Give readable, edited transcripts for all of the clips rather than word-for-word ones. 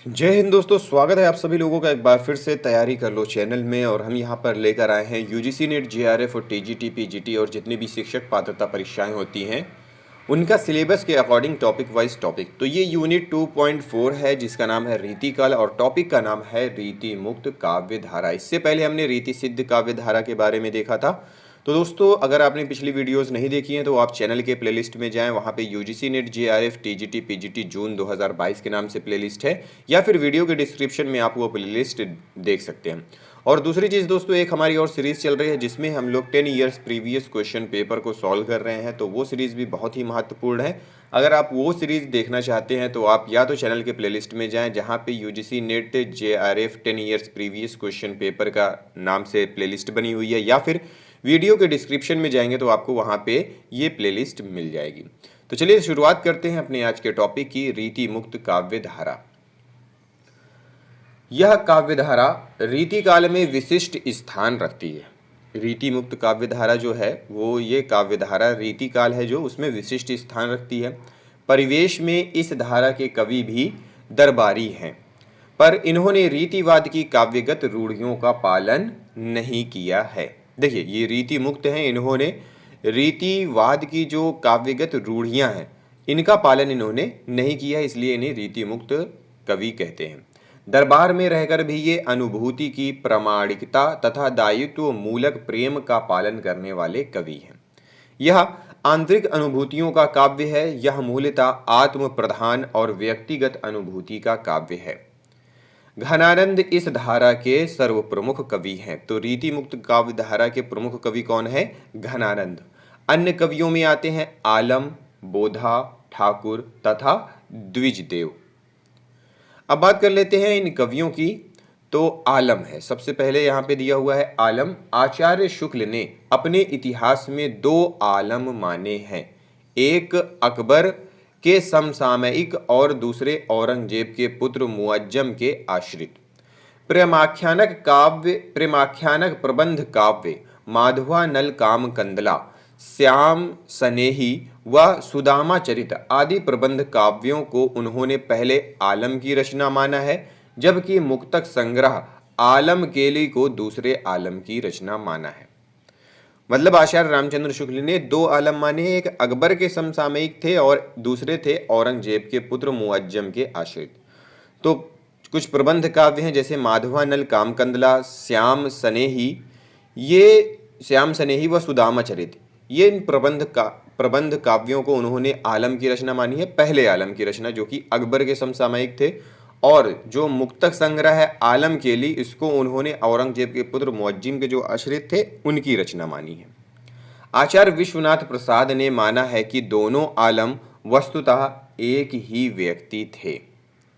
जय हिंद दोस्तों, स्वागत है आप सभी लोगों का एक बार फिर से तैयारी कर लो चैनल में। और हम यहाँ पर लेकर आए हैं यूजीसी नेट जेआरएफ और टीजीटी पीजीटी और जितनी भी शिक्षक पात्रता परीक्षाएं होती हैं उनका सिलेबस के अकॉर्डिंग टॉपिक वाइज टॉपिक। तो ये यूनिट 2.4 है जिसका नाम है रीतिकाल और टॉपिक का नाम है रीति मुक्त काव्य धारा। इससे पहले हमने रीति सिद्ध काव्य धारा के बारे में देखा था। तो दोस्तों, अगर आपने पिछली वीडियोस नहीं देखी हैं तो आप चैनल के प्लेलिस्ट में जाएं, वहाँ पे UGC NET JRF TGT PGT June 2022 के नाम से प्लेलिस्ट है, या फिर वीडियो के डिस्क्रिप्शन में आप वो प्लेलिस्ट देख सकते हैं। और दूसरी चीज़ दोस्तों, एक हमारी और सीरीज़ चल रही है जिसमें हम लोग 10 ईयर्स प्रीवियस क्वेश्चन पेपर को सॉल्व कर रहे हैं। तो वो सीरीज़ भी बहुत ही महत्वपूर्ण है। अगर आप वो सीरीज़ देखना चाहते हैं तो आप या तो चैनल के प्लेलिस्ट में जाएं जहां पे UGC NET JRF 10 years previous question paper का नाम से प्लेलिस्ट बनी हुई है, या फिर वीडियो के डिस्क्रिप्शन में जाएंगे तो आपको वहां पे ये प्लेलिस्ट मिल जाएगी। तो चलिए शुरुआत करते हैं अपने आज के टॉपिक की, रीति मुक्त काव्य धारा। यह काव्य धारा रीति काल में विशिष्ट स्थान रखती है। रीति मुक्त काव्य धारा जो है वो ये काव्य धारा रीति काल है जो उसमें विशिष्ट स्थान रखती है। परिवेश में इस धारा के कवि भी दरबारी हैं, पर इन्होंने रीतिवाद की काव्यगत रूढ़ियों का पालन नहीं किया है। देखिए, ये रीति मुक्त हैं, इन्होंने रीतिवाद की जो काव्यगत रूढ़ियां हैं इनका पालन इन्होंने नहीं किया, इसलिए इन्हें रीति मुक्त कवि कहते हैं। दरबार में रहकर भी ये अनुभूति की प्रामाणिकता तथा दायित्व मूलक प्रेम का पालन करने वाले कवि हैं। यह आंतरिक अनुभूतियों का काव्य है। यह मूलतः आत्म प्रधान और व्यक्तिगत अनुभूति का काव्य है। घनानंद इस धारा के सर्व प्रमुख कवि हैं। तो रीति मुक्त काव्य धारा के प्रमुख कवि कौन है? घनानंद। अन्य कवियों में आते हैं आलम, बोधा, ठाकुर तथा द्विजदेव। अब बात कर लेते हैं इन कवियों की। तो आलम है, सबसे पहले यहाँ पे दिया हुआ है आलम। आचार्य शुक्ल ने अपने इतिहास में 2 आलम माने हैं, एक अकबर के समसामयिक और दूसरे औरंगजेब के पुत्र मुअज्जम के आश्रित। प्रेमाख्यानक प्रबंध काव्य माधवानल काम कंदला, श्याम सनेही व सुदामा चरित आदि प्रबंध काव्यों को उन्होंने पहले आलम की रचना माना है, जबकि मुक्तक संग्रह आलम केली को दूसरे आलम की रचना माना है। मतलब आचार्य रामचंद्र शुक्ल ने 2 आलम माने हैं, एक अकबर के समसामयिक थे और दूसरे थे औरंगजेब के पुत्र मुअज्जम के आश्रित। तो कुछ प्रबंध काव्य हैं जैसे माधवानल कामकंदला, श्याम सनेही व सुदामा चरित, ये इन प्रबंध काव्यों को उन्होंने आलम की रचना मानी है, पहले आलम की रचना, जो कि अकबर के समसामयिक थे। और जो मुक्तक संग्रह है आलम केली, इसको उन्होंने औरंगजेब के पुत्र मुअज्जिम के जो आश्रित थे उनकी रचना मानी है। आचार्य विश्वनाथ प्रसाद ने माना है कि दोनों आलम वस्तुतः एक ही व्यक्ति थे।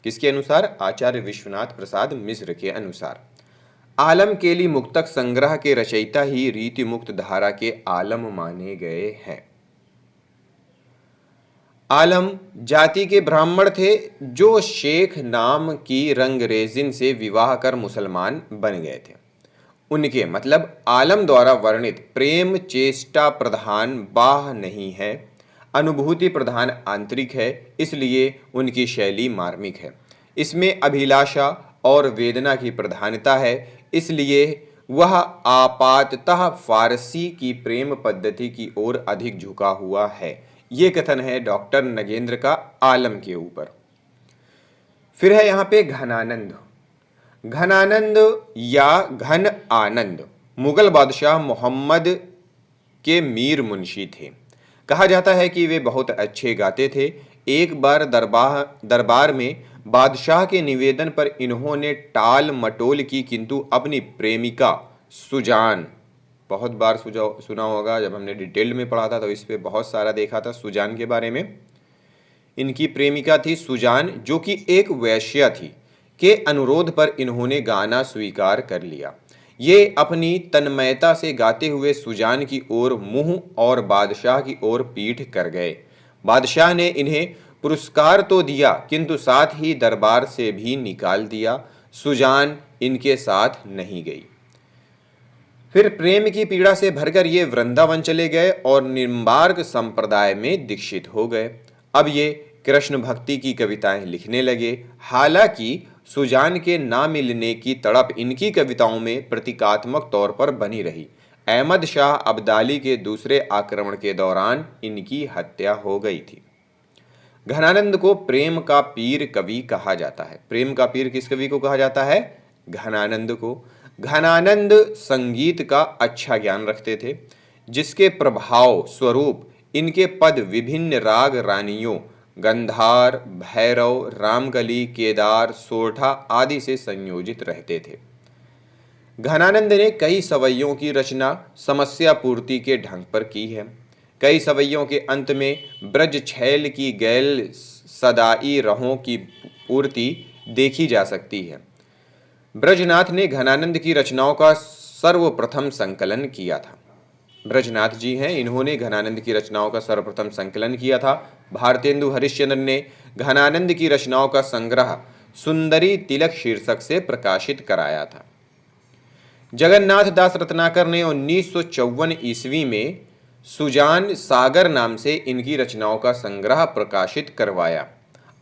किसके अनुसार? आचार्य विश्वनाथ प्रसाद मिश्र के अनुसार। आलम केली मुक्तक संग्रह के रचयिता ही रीति मुक्त धारा के आलम माने गए हैं। आलम जाति के ब्राह्मण थे जो शेख नाम की रंगरेजिन से विवाह कर मुसलमान बन गए थे। उनके मतलब आलम द्वारा वर्णित प्रेम चेष्टा प्रधान बाह्य नहीं है, अनुभूति प्रधान आंतरिक है, इसलिए उनकी शैली मार्मिक है। इसमें अभिलाषा और वेदना की प्रधानता है, इसलिए वह आपाततः फारसी की प्रेम पद्धति की ओर अधिक झुका हुआ है। ये कथन है डॉक्टर नगेंद्र का आलम के ऊपर। फिर है यहाँ पे घनानंद। घनानंद या घन आनंद मुगल बादशाह मोहम्मद के मीर मुंशी थे। कहा जाता है कि वे बहुत अच्छे गाते थे। एक बार दरबार में बादशाह के निवेदन पर इन्होंने टाल मटोल की, किंतु अपनी प्रेमिका सुजान, बहुत बार सुना होगा, जब हमने डिटेल में पढ़ा था तो इस पे बहुत सारा देखा था सुजान के बारे में। इनकी प्रेमिका थी सुजान, जो कि एक वैश्या थी, के अनुरोध पर इन्होंने गाना स्वीकार कर लिया। ये अपनी तन्मयता से गाते हुए सुजान की ओर मुंह और बादशाह की ओर पीठ कर गए। बादशाह ने इन्हें पुरस्कार तो दिया, किंतु साथ ही दरबार से भी निकाल दिया। सुजान इनके साथ नहीं गई। फिर प्रेम की पीड़ा से भरकर ये वृंदावन चले गए और निम्बार्क संप्रदाय में दीक्षित हो गए। अब ये कृष्ण भक्ति की कविताएं लिखने लगे। हालांकि सुजान के ना मिलने की तड़प इनकी कविताओं में प्रतीकात्मक तौर पर बनी रही। अहमद शाह अब्दाली के दूसरे आक्रमण के दौरान इनकी हत्या हो गई थी। घनानंद को प्रेम का पीर कवि कहा जाता है। प्रेम का पीर किस कवि को कहा जाता है? घनानंद को। घनानंद संगीत का अच्छा ज्ञान रखते थे, जिसके प्रभाव स्वरूप इनके पद विभिन्न राग रानियों गंधार, भैरव, रामकली, केदार, सोरठा आदि से संयोजित रहते थे। घनानंद ने कई सवैयों की रचना समस्या पूर्ति के ढंग पर की है। कई सवैयों के अंत में ब्रज छैल की गैल सदाई रहों की पूर्ति देखी जा सकती है। ब्रजनाथ ने घनानंद की रचनाओं का सर्वप्रथम संकलन किया था। ब्रजनाथ जी हैं, इन्होंने घनानंद की रचनाओं का सर्वप्रथम संकलन किया था। भारतेंदु हरिश्चंद्र ने घनानंद की रचनाओं का संग्रह सुंदरी तिलक शीर्षक से प्रकाशित कराया था। जगन्नाथ दास रत्नाकर ने 1954 ईस्वी में सुजान सागर नाम से इनकी रचनाओं का संग्रह प्रकाशित करवाया।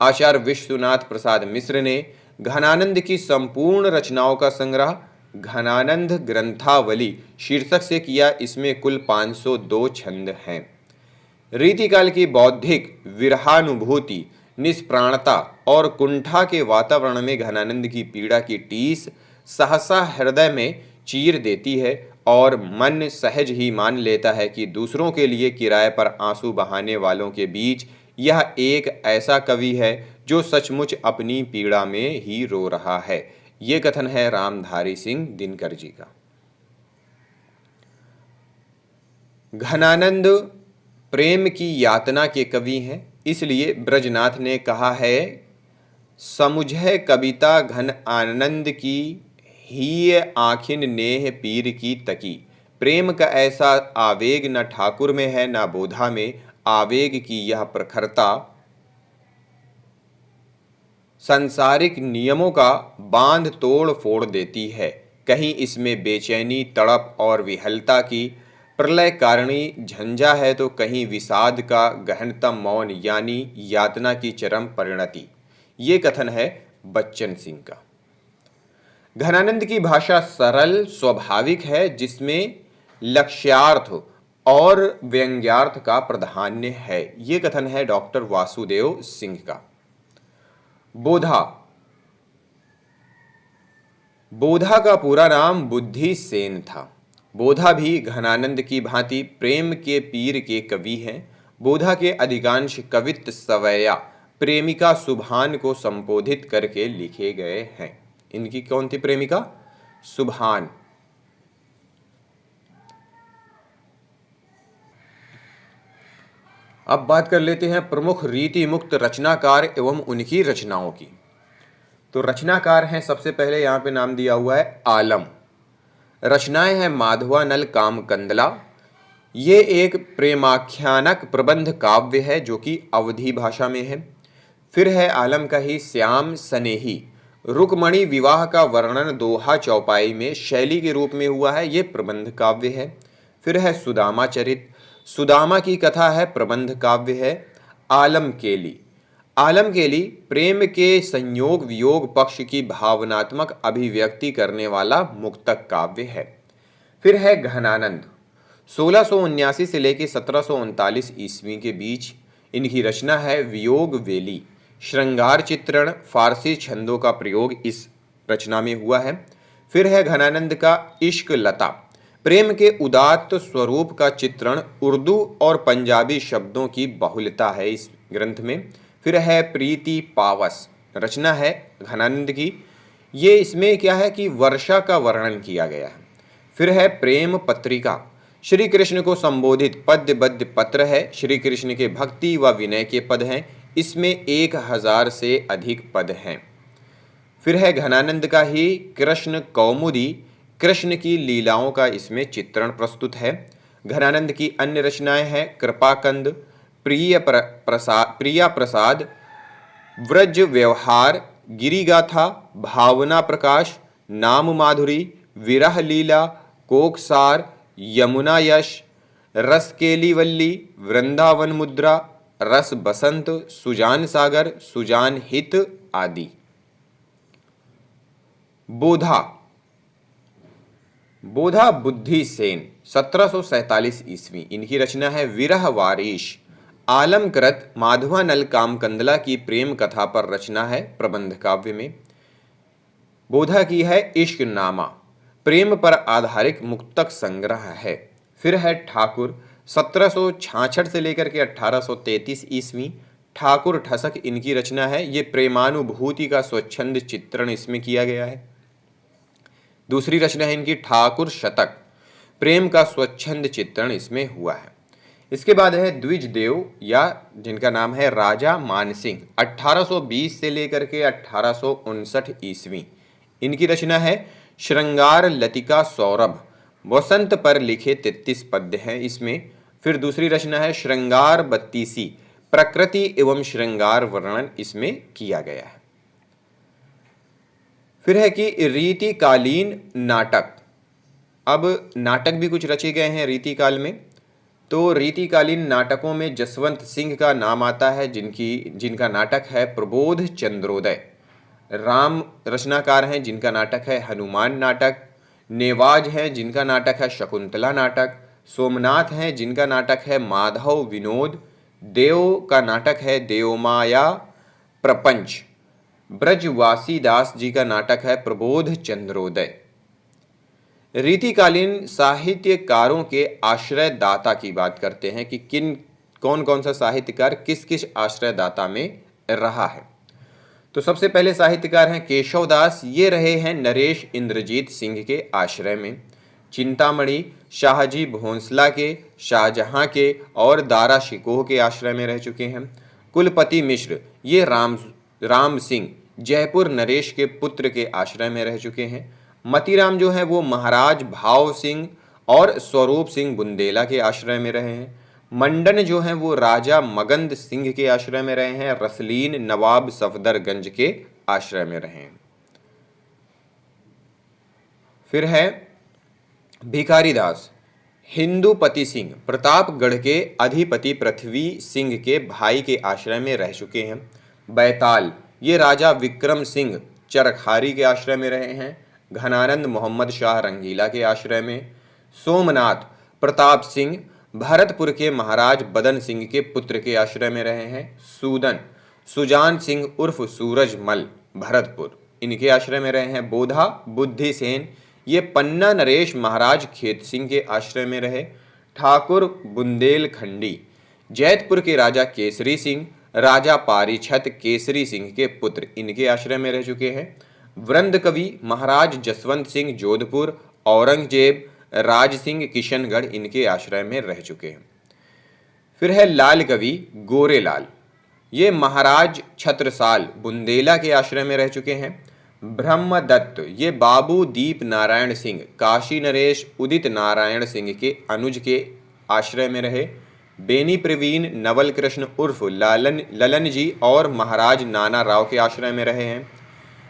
आचार्य विश्वनाथ प्रसाद मिश्र ने घनानंद की संपूर्ण रचनाओं का संग्रह घनानंद ग्रंथावली शीर्षक से किया। इसमें कुल 502 छंद हैं। रीतिकाल की बौद्धिक विरहानुभूति, निष्प्राणता और कुंठा के वातावरण में घनानंद की पीड़ा की टीस सहसा हृदय में चीर देती है और मन सहज ही मान लेता है कि दूसरों के लिए किराए पर आंसू बहाने वालों के बीच यह एक ऐसा कवि है जो सचमुच अपनी पीड़ा में ही रो रहा है। ये कथन है रामधारी सिंह दिनकर जी का। घनानंद प्रेम की यातना के कवि हैं, इसलिए ब्रजनाथ ने कहा है, समुझे कविता घन आनंद की ही आखिन नेह पीर की तकी। प्रेम का ऐसा आवेग न ठाकुर में है न बोधा में, आवेग की यह प्रखरता सांसारिक नियमों का बांध तोड़ फोड़ देती है। कहीं इसमें बेचैनी, तड़प और विहलता की प्रलय कारिणी झंझा है, तो कहीं विषाद का गहनतम मौन यानी यातना की चरम परिणति। ये कथन है बच्चन सिंह का। घनानंद की भाषा सरल स्वाभाविक है, जिसमें लक्ष्यार्थ और व्यंग्यार्थ का प्राधान्य है। ये कथन है डॉक्टर वासुदेव सिंह का। बोधा। बोधा का पूरा नाम बुद्धि सेन था। बोधा भी घनानंद की भांति प्रेम के पीर के कवि हैं। बोधा के अधिकांश कवित्त सवैया प्रेमिका सुभान को संबोधित करके लिखे गए हैं। इनकी कौन थी प्रेमिका? सुभान। अब बात कर लेते हैं प्रमुख रीति मुक्त रचनाकार एवं उनकी रचनाओं की। तो रचनाकार हैं, सबसे पहले यहाँ पे नाम दिया हुआ है आलम। रचनाएं हैं माधवानल कामकंदला। ये एक प्रेमाख्यानक प्रबंध काव्य है जो कि अवधी भाषा में है। फिर है आलम का ही श्याम सनेही। रुक्मणी विवाह का वर्णन दोहा चौपाई में शैली के रूप में हुआ है, ये प्रबंध काव्य है। फिर है सुदामा चरित। सुदामा की कथा है, प्रबंध काव्य है। आलम केली। आलम केली प्रेम के संयोग वियोग पक्ष की भावनात्मक अभिव्यक्ति करने वाला मुक्तक काव्य है। फिर है घनानंद। 1679 से लेकर 1739 ईस्वी के बीच इनकी रचना है वियोग वेली। श्रृंगार चित्रण, फारसी छंदों का प्रयोग इस रचना में हुआ है। फिर है घनानंद का इश्क लता। प्रेम के उदात्त स्वरूप का चित्रण उर्दू और पंजाबी शब्दों की बहुलता है इस ग्रंथ में। फिर है प्रीति पावस। रचना है घनानंद की। ये इसमें क्या है कि वर्षा का वर्णन किया गया है। फिर है प्रेम पत्रिका। श्री कृष्ण को संबोधित पद्यबद्ध पत्र है। श्री कृष्ण के भक्ति व विनय के पद हैं। इसमें 1000 से अधिक पद हैं। फिर है घनानंद का ही कृष्ण कौमुदी। कृष्ण की लीलाओं का इसमें चित्रण प्रस्तुत है। घनानंद की अन्य रचनाएं हैं कृपाकंद, प्रिया प्रसाद, व्रज व्यवहार, गिरिगाथा, भावना प्रकाश, नाम माधुरी, विरह लीला, कोकसार, यमुना यश, रसकेली वल्ली, वृंदावन मुद्रा, रस बसंत, सुजान सागर, सुजान हित आदि। बोधा, बोधा बुद्धि सेन 1747 ईस्वी, इनकी रचना है विरह वारिश। आलमकृत माधवानल कामकंदला की प्रेम कथा पर रचना है प्रबंध काव्य में। बोधा की है इश्क नामा, प्रेम पर आधारित मुक्तक संग्रह है। फिर है ठाकुर 1766 से लेकर के 1833 ईस्वी, ठाकुर ठसक इनकी रचना है। ये प्रेमानुभूति का स्वच्छंद चित्रण इसमें किया गया है। दूसरी रचना है इनकी ठाकुर शतक, प्रेम का स्वच्छंद चित्रण इसमें हुआ है। इसके बाद है द्विज देव, या जिनका नाम है राजा मानसिंह, 1820 से लेकर के 1859 ईस्वी, इनकी रचना है श्रृंगार लतिका सौरभ, वसंत पर लिखे 33 पद्य हैं इसमें। फिर दूसरी रचना है श्रृंगार बत्तीसी, प्रकृति एवं श्रृंगार वर्णन इसमें किया गया है। फिर है कि रीतिकालीन नाटक। अब नाटक भी कुछ रचे गए हैं रीतिकाल में। तो रीतिकालीन नाटकों में जसवंत सिंह का नाम आता है, जिनका नाटक है प्रबोध चंद्रोदय। राम रचनाकार हैं जिनका नाटक है हनुमान नाटक। नेवाज हैं जिनका नाटक है शकुंतला नाटक। सोमनाथ हैं जिनका नाटक है माधव विनोद। देव का नाटक है देवमाया प्रपंच। ब्रजवासी दास जी का नाटक है प्रबोध चंद्रोदय। रीतिकालीन साहित्यकारों के आश्रयदाता की बात करते हैं कि कौन कौन सा साहित्यकार किस किस आश्रयदाता में रहा है। तो सबसे पहले साहित्यकार हैं केशव दास, ये रहे हैं नरेश इंद्रजीत सिंह के आश्रय में। चिंतामणि शाहजी भोंसला के, शाहजहां के और दारा शिकोह के आश्रय में रह चुके हैं। कुलपति मिश्र, ये राम सिंह जयपुर नरेश के पुत्र के आश्रय में रह चुके हैं। मतीराम जो है वो महाराज भाव सिंह और स्वरूप सिंह बुंदेला के आश्रय में रहे हैं। मंडन जो हैं वो राजा मगंद सिंह के आश्रय में रहे हैं। रसलीन नवाब सफदरगंज के आश्रय में रहे हैं। फिर है भिखारी दास, हिंदूपति सिंह प्रतापगढ़ के अधिपति पृथ्वी सिंह के भाई के आश्रय में रह चुके हैं। बैताल, ये राजा विक्रम सिंह चरखारी के आश्रय में रहे हैं। घनानंद मोहम्मद शाह रंगीला के आश्रय में। सोमनाथ प्रताप सिंह भरतपुर के महाराज बदन सिंह के पुत्र के आश्रय में रहे हैं। सूदन सुजान सिंह उर्फ सूरजमल भरतपुर, इनके आश्रय में रहे हैं। बोधा बुद्धि सेन, ये पन्ना नरेश महाराज खेत सिंह के आश्रय में रहे। ठाकुर बुंदेलखंडी जैतपुर के राजा केसरी सिंह, राजा पारीछत केसरी सिंह के पुत्र, इनके आश्रय में रह चुके हैं। वृंद कवि महाराज जसवंत सिंह जोधपुर, औरंगजेब राज सिंह किशनगढ़, इनके आश्रय में रह चुके हैं। फिर है लाल कवि गोरेलाल, ये महाराज छत्रसाल बुंदेला के आश्रय में रह चुके हैं। ब्रह्मदत्त, ये बाबू दीप नारायण सिंह काशी नरेश उदित नारायण सिंह के अनुज के आश्रय में रहे। बेनी प्रवीण नवल कृष्ण उर्फ ललन जी और महाराज नाना राव के आश्रय में रहे हैं।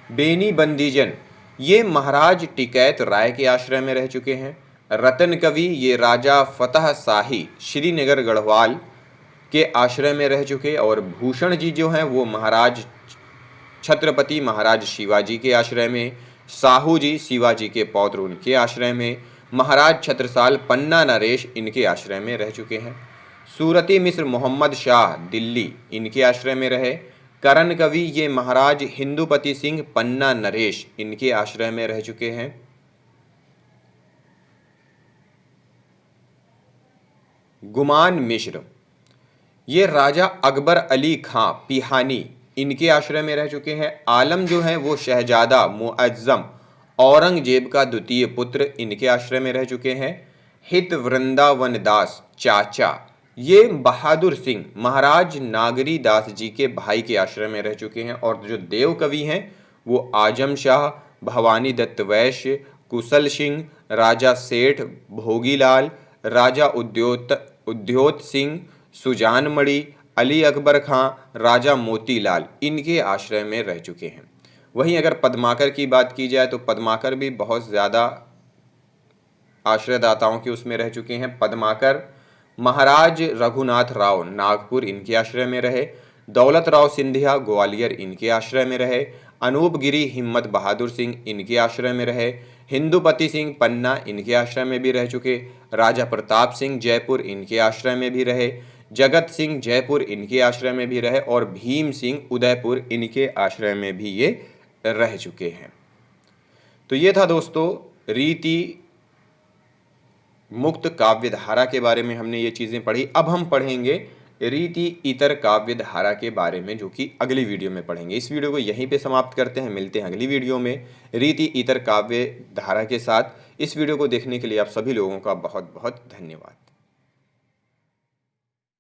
बेनी बंदीजन, ये महाराज टिकैत राय के आश्रय में रह चुके हैं। रतन कवि, ये राजा फतह शाही श्रीनगर गढ़वाल के आश्रय में रह चुके। और भूषण जी जो हैं वो महाराज छत्रपति महाराज शिवाजी के आश्रय में। साहू जी शिवाजी के पौत्र, उनके आश्रय में। महाराज छत्रसाल पन्ना नरेश, इनके आश्रय में रह चुके हैं। सूरती मिश्र मोहम्मद शाह दिल्ली, इनके आश्रय में रहे। करण कवि, ये महाराज हिंदूपति सिंह पन्ना नरेश, इनके आश्रय में रह चुके हैं। गुमान मिश्र, ये राजा अकबर अली खां पिहानी, इनके आश्रय में रह चुके हैं। आलम जो हैं वो शहजादा मुअज्जम औरंगजेब का द्वितीय पुत्र, इनके आश्रय में रह चुके हैं। हित वृंदावन दास चाचा, ये बहादुर सिंह महाराज नागरी दास जी के भाई के आश्रय में रह चुके हैं। और जो देव कवि हैं वो आजम शाह, भवानी दत्त वैश्य, कुशल सिंह, राजा सेठ भोगीलाल, राजा उद्योत सिंह, सुजान मणि, अली अकबर खां, राजा मोतीलाल, इनके आश्रय में रह चुके हैं। वहीं अगर पद्माकर की बात की जाए तो पद्माकर भी बहुत ज़्यादा आश्रयदाताओं के उसमें रह चुके हैं। पद्माकर महाराज रघुनाथ राव नागपुर इनके आश्रय में रहे। दौलत राव सिंधिया ग्वालियर इनके आश्रय में रहे। अनूप गिरी हिम्मत बहादुर सिंह इनके आश्रय में रहे। हिंदुपति सिंह पन्ना इनके आश्रय में भी रह चुके। राजा प्रताप सिंह जयपुर इनके आश्रय में भी रहे। जगत सिंह जयपुर इनके आश्रय में भी रहे और भीम सिंह उदयपुर इनके आश्रय में भी ये रह चुके हैं। तो ये था दोस्तों रीति मुक्त काव्य धारा के बारे में हमने ये चीज़ें पढ़ी। अब हम पढ़ेंगे रीति इतर काव्य धारा के बारे में, जो कि अगली वीडियो में पढ़ेंगे। इस वीडियो को यहीं पे समाप्त करते हैं, मिलते हैं अगली वीडियो में रीति इतर काव्य धारा के साथ। इस वीडियो को देखने के लिए आप सभी लोगों का बहुत बहुत धन्यवाद।